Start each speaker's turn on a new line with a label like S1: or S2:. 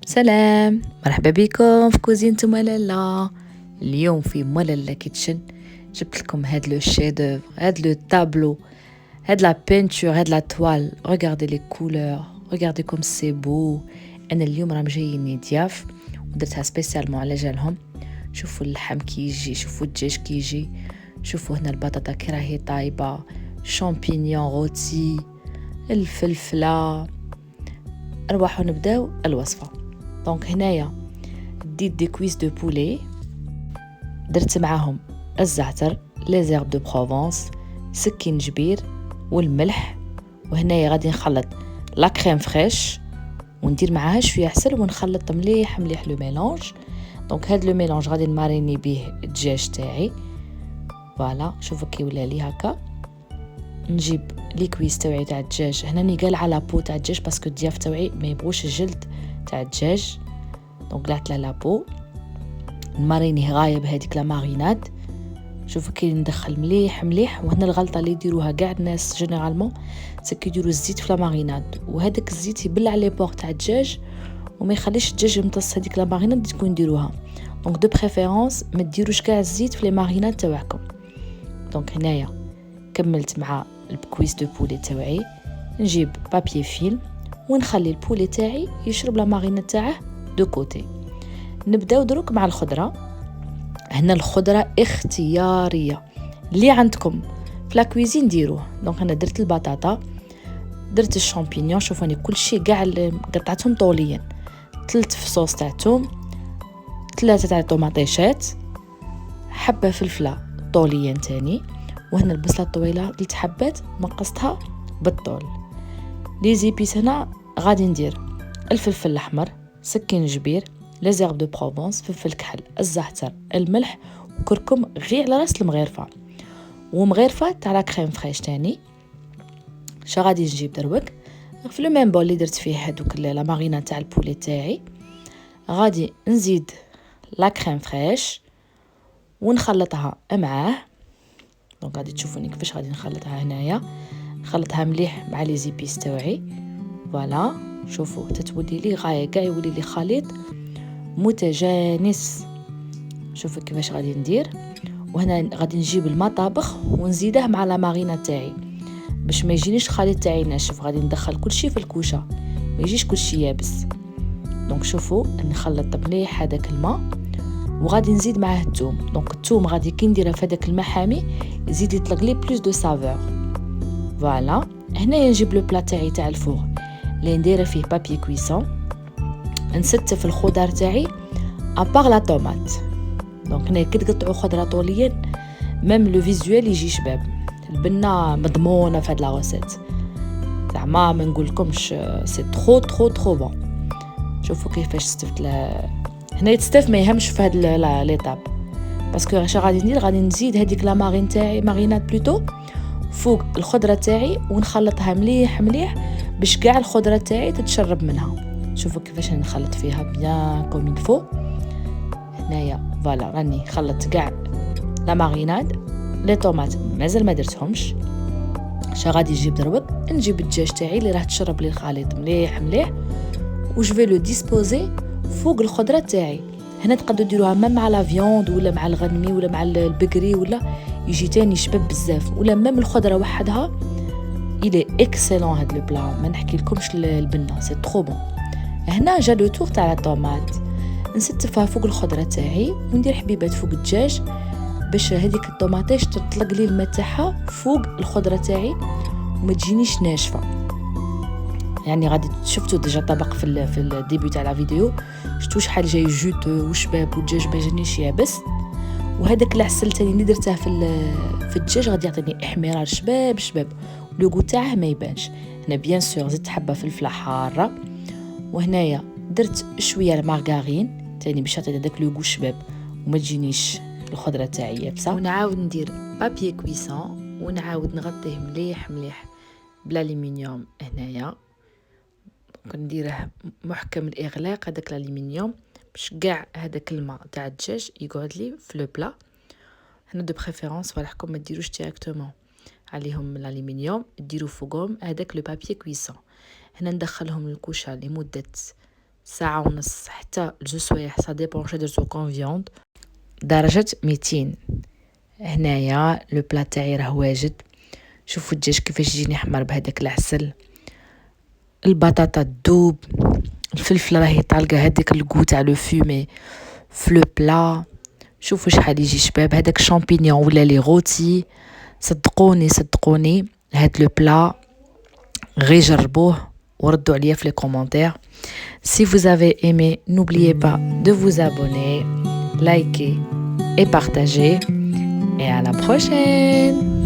S1: سلام، مرحبا بكم في كوزينة ملالا. اليوم في ملالا كيتشن جبت لكم هاد لو شيدوفر، هاد لو طابلو، هاد لا بينتور، هاد لا توال. ريغاردي لي كولور، ريغاردي كوم سي بو. انا اليوم راهم جاييني ضياف ودرتها سبيسيالمون على جالهم. شوفوا اللحم كيجي، شوفوا الدجاج كيجي، شوفوا هنا البطاطا كي راهي طايبه، شامبينيون روتي، الفلفله. ارواحوا نبداو الوصفه. دونك هنايا ديت دي كويس دو بولي، درت معاهم الزعتر، لي زيرب دو بروفونس، سكينجبير والملح. وهنايا غادي نخلط لا كريم فريش وندير معاها شويه عسل ونخلط مليح مليح لو ميلونج. دونك هاد لو ميلونج غادي نماريني بيه الدجاج تاعي. فوالا شوفوا كي ولا لي هكا. نجيب لي كويس تاعي تاع الدجاج، هنا نقال على بو تاع الدجاج باسكو الضياف تاعي ما يبغوش الجلد تاع الدجاج. دونك قلعت لا بو، نمارينيه غايب هذيك لا ماريناد. شوفوا كي ندخل مليح مليح. وهنا الغلطه اللي يديروها كاع الناس جينيرالمون سي كيديروا الزيت في لا ماريناد، وهذاك الزيت يبلع لي بور تاع الدجاج وما يخليش الدجاج يمتص هذيك لا ماريناد اللي تكون ديروها. دونك دو بريفيرونس ما ديروش كاع الزيت في لي ماريناد تاعكم. دونك هنايا كملت مع الكويس دو بولي تاعي. نجيب بابي فيلم ونخلي البولي تاعي يشرب لا ماريناد تاعه دو كوتي. نبداو دروك مع الخضره. هنا الخضره اختياريه، اللي عندكم في لا كويزين ديروه. دونك انا درت البطاطا، درت الشامبينيون، شوفوني كل شيء كاع قطعتهم طوليا، 3 فصوص تاع توم، 3 تاع طوماطيشات، حبه فلفله طوليا تاني. وهنا البصله الطويله 3 حبات مقصتها بالطول. لي زيبيس هنا غادي ندير الفلفل الاحمر، سكينجبير، لي زيرب دو بروفونس، فلفل كحل، الزعتر، الملح وكركم غير على راس المغيرفه، ومغيرفه تاع لا كريم فريش تاني. شا غادي نجيب دروك في لو ميم بول اللي درت فيه هذوك لا مارينا تاع البولي تاعي. غادي نزيد لا كريم فريش ونخلطها معاه. دونك غادي تشوفوني كيفاش غادي نخلطها هنايا. نخلطها مليح مع لي زيبيس تاعي. فوالا شوفوا تتولي لي غايه كاع يولي لي خليط متجانس. شوفوا كيفاش غادي ندير. وهنا غادي نجيب الماء طابخ ونزيده مع لا مارينا تاعي باش ما يجينيش الخليط تاعي ناشف. غادي ندخل كل شيء في الكوشه، ما يجيش كل شيء يابس. دونك شوفوا نخلط مليح هذاك الماء وغادي نزيد معاه الثوم. دونك الثوم غادي كي نديرها في هذاك الماء حامي يزيد يطلق لي بلوس دو سافور. فوالا هنايا نجيب لو بلا تاعي تاع الفور اللي ندير فيه بابي كويسون، نستف الخضر تاعي ابار لا طوماط. دونك هنا كي تقطعوا خضره طوليا ميم لو فيزوال يجي شباب. البنه مضمونه في هاد لا روسيت زعما ما نقولكمش سي ترو ترو ترو بون. شوفوا كيفاش استفت هنا يتستف ما يهمش في هاد ليطاب باسكو اش غادي ندير، غادي نزيد هذيك لا مارين تاعي مارينات بلوتو فوق الخضره تاعي ونخلطها مليح مليح باش كاع الخضره تاعي تتشرب منها. شوفوا كيفاش نخلط فيها بيان كوم الفو. هنايا فوالا راني خلطت كاع لا ماريناد. لي طوماط مازال ما درتهمش. شا غادي نجيب دروك نجيب الدجاج تاعي اللي راح تشرب لي الخليط مليح مليح وجو لو ديسبوزي فوق الخضره تاعي. هنا تقدروا ديروها مع لا فيوند ولا مع الغنمي ولا مع البقري ولا يجي تاني شباب بزاف، ولا ميم الخضره وحدها الي اكسلون. هاد لو بلا ما نحكي لكمش البنه سي ترو بون. هنا جا لو تور تاع الطوماط، نستفها فوق الخضره تاعي وندير حبيبات فوق الدجاج باش هذيك الطوماطيش تطلق لي الماء تاعها فوق الخضره تاعي وما تجينيش ناشفه. يعني غادي شفتوا ديجا طبق في الديبي تاع لا فيديو شفتوا شحال جاي جوت وشباب والدجاج ما جانيش يابس. وهذاك العسل تاني اللي درته في الدجاج غادي يعطيني احمرار شباب شباب لوغو تاعه ما يبانش. هنا بيان سور زدت حبه فلفله حاره. وهنايا درت شويه المارغارين تاني باش يعطي هذاك لوغو شباب وما تجينيش الخضره تاعي يابسه. ونعاود ندير بابي كويسون ونعاود نغطيه مليح مليح بالالومنيوم. هنايا كنديره محكم الاغلاق هذاك الالومنيوم باش كاع هذاك الماء تاع الدجاج يقعد لي في لو بلا. هنا دو بريفيرونس فالحكم ما ديروش ديريكتومون عليهم الالومنيوم، ديروا فوقهم هذاك لو بابي كويسون. هنا ندخلهم الكوشه لمده ساعة ونص حتى ل2 سوايع، سا ديبون واش درتو كون فيوند. درجة 200. هنايا لو بلا تاعي راه واجد. شوفوا الدجاج كيفاش يجيني احمر بهذاك العسل، البطاطا تذوب، الفلفله راهي طالقه هذيك الكو تاع لو فومي في لو بلا. شوفوا شحال يجي شباب هذاك الشامبينيون ولا لي غوتي. صدقوني صدقوني هاد لو بلا غير جربوه وردوا عليا في لي كومونتير. Si vous avez aimé, n'oubliez pas de vous abonner, liker et partager. Et à la prochaine!